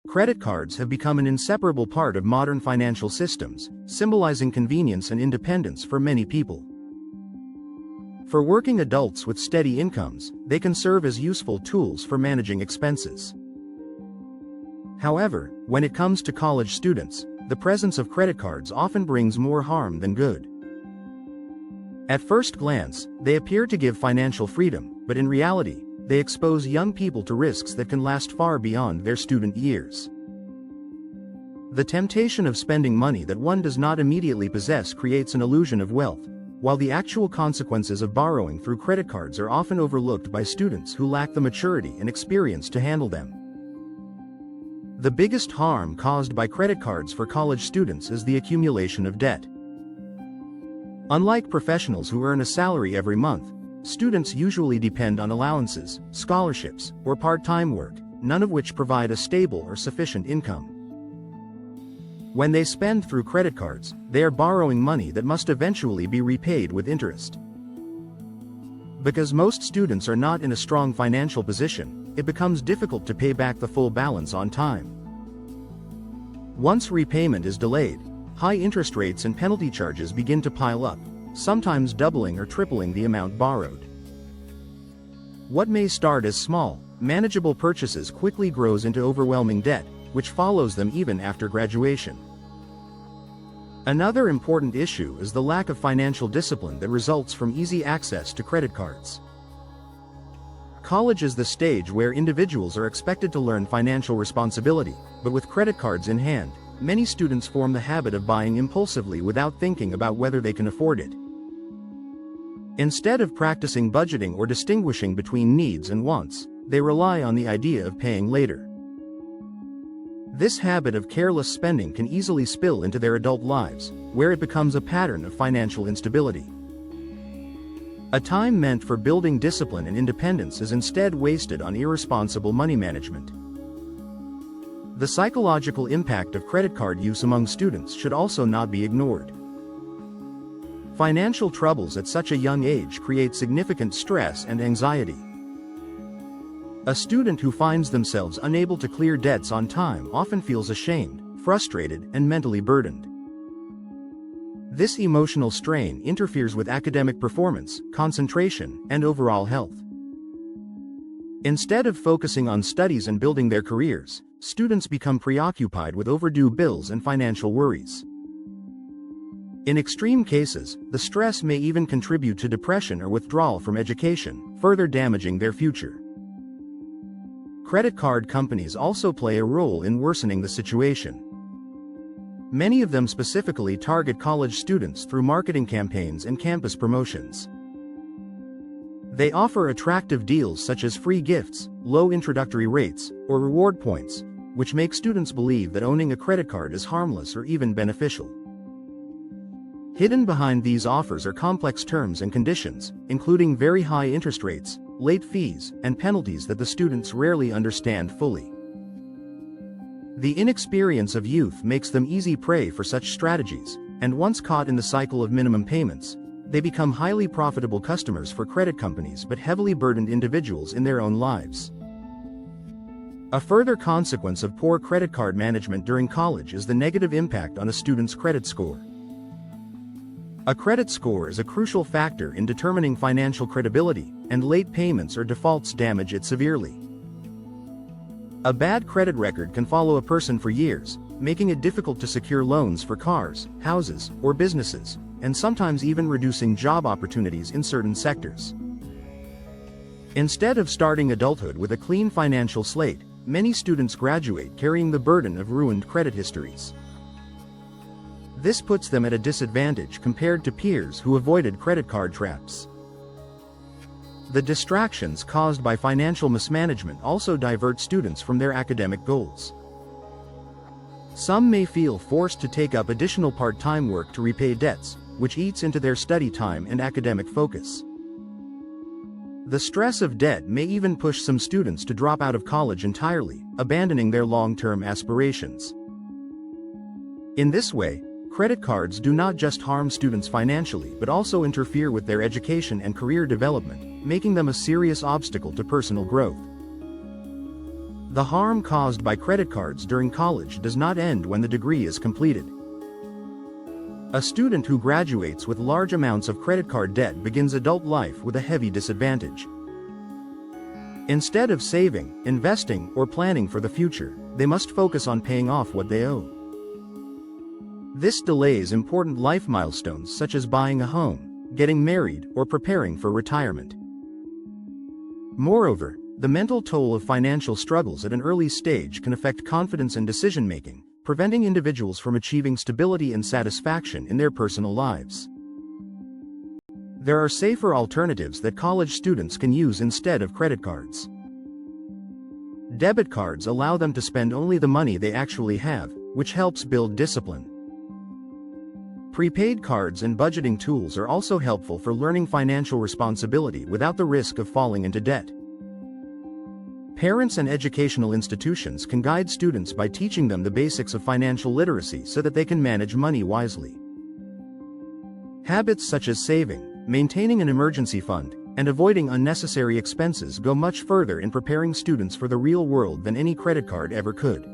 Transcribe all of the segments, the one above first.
Credit cards have become an inseparable part of modern financial systems, symbolizing convenience and independence for many people. For working adults with steady incomes, they can serve as useful tools for managing expenses. However, when it comes to college students, the presence of credit cards often brings more harm than good. At first glance, they appear to give financial freedom, but in reality, they expose young people to risks that can last far beyond their student years. The temptation of spending money that one does not immediately possess creates an illusion of wealth, while the actual consequences of borrowing through credit cards are often overlooked by students who lack the maturity and experience to handle them. The biggest harm caused by credit cards for college students is the accumulation of debt. Unlike professionals who earn a salary every month, students usually depend on allowances, scholarships, or part-time work, none of which provide a stable or sufficient income. When they spend through credit cards, they are borrowing money that must eventually be repaid with interest. Because most students are not in a strong financial position, it becomes difficult to pay back the full balance on time. Once repayment is delayed, high interest rates and penalty charges begin to pile up, sometimes doubling or tripling the amount borrowed. What may start as small, manageable purchases quickly grows into overwhelming debt, which follows them even after graduation. Another important issue is the lack of financial discipline that results from easy access to credit cards. College is the stage where individuals are expected to learn financial responsibility, but with credit cards in hand, many students form the habit of buying impulsively without thinking about whether they can afford it. Instead of practicing budgeting or distinguishing between needs and wants, they rely on the idea of paying later. This habit of careless spending can easily spill into their adult lives, where it becomes a pattern of financial instability. A time meant for building discipline and independence is instead wasted on irresponsible money management. The psychological impact of credit card use among students should also not be ignored. Financial troubles at such a young age create significant stress and anxiety. A student who finds themselves unable to clear debts on time often feels ashamed, frustrated, and mentally burdened. This emotional strain interferes with academic performance, concentration, and overall health. Instead of focusing on studies and building their careers, students become preoccupied with overdue bills and financial worries. In extreme cases, the stress may even contribute to depression or withdrawal from education, further damaging their future. Credit card companies also play a role in worsening the situation. Many of them specifically target college students through marketing campaigns and campus promotions. They offer attractive deals such as free gifts, low introductory rates, or reward points, which make students believe that owning a credit card is harmless or even beneficial. Hidden behind these offers are complex terms and conditions, including very high interest rates, late fees, and penalties that the students rarely understand fully. The inexperience of youth makes them easy prey for such strategies, and once caught in the cycle of minimum payments, they become highly profitable customers for credit companies but heavily burdened individuals in their own lives. A further consequence of poor credit card management during college is the negative impact on a student's credit score. A credit score is a crucial factor in determining financial credibility, and late payments or defaults damage it severely. A bad credit record can follow a person for years, making it difficult to secure loans for cars, houses, or businesses, and sometimes even reducing job opportunities in certain sectors. Instead of starting adulthood with a clean financial slate, many students graduate carrying the burden of ruined credit histories. This puts them at a disadvantage compared to peers who avoided credit card traps. The distractions caused by financial mismanagement also divert students from their academic goals. Some may feel forced to take up additional part-time work to repay debts, which eats into their study time and academic focus. The stress of debt may even push some students to drop out of college entirely, abandoning their long-term aspirations. In this way, credit cards do not just harm students financially but also interfere with their education and career development, making them a serious obstacle to personal growth. The harm caused by credit cards during college does not end when the degree is completed. A student who graduates with large amounts of credit card debt begins adult life with a heavy disadvantage. Instead of saving, investing, or planning for the future, they must focus on paying off what they owe. This delays important life milestones such as buying a home, getting married, or preparing for retirement. Moreover, the mental toll of financial struggles at an early stage can affect confidence and decision-making, preventing individuals from achieving stability and satisfaction in their personal lives. There are safer alternatives that college students can use instead of credit cards. Debit cards allow them to spend only the money they actually have, which helps build discipline. Prepaid cards and budgeting tools are also helpful for learning financial responsibility without the risk of falling into debt. Parents and educational institutions can guide students by teaching them the basics of financial literacy so that they can manage money wisely. Habits such as saving, maintaining an emergency fund, and avoiding unnecessary expenses go much further in preparing students for the real world than any credit card ever could.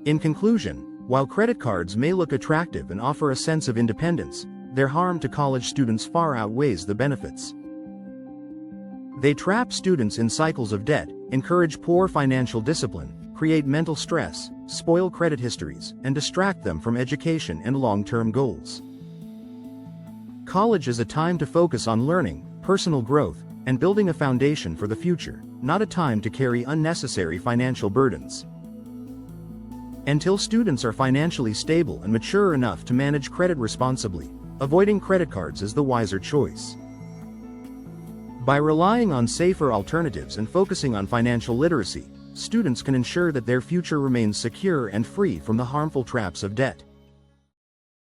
In conclusion, while credit cards may look attractive and offer a sense of independence, their harm to college students far outweighs the benefits. They trap students in cycles of debt, encourage poor financial discipline, create mental stress, spoil credit histories, and distract them from education and long-term goals. College is a time to focus on learning, personal growth, and building a foundation for the future, not a time to carry unnecessary financial burdens. Until students are financially stable and mature enough to manage credit responsibly, avoiding credit cards is the wiser choice. By relying on safer alternatives and focusing on financial literacy, students can ensure that their future remains secure and free from the harmful traps of debt.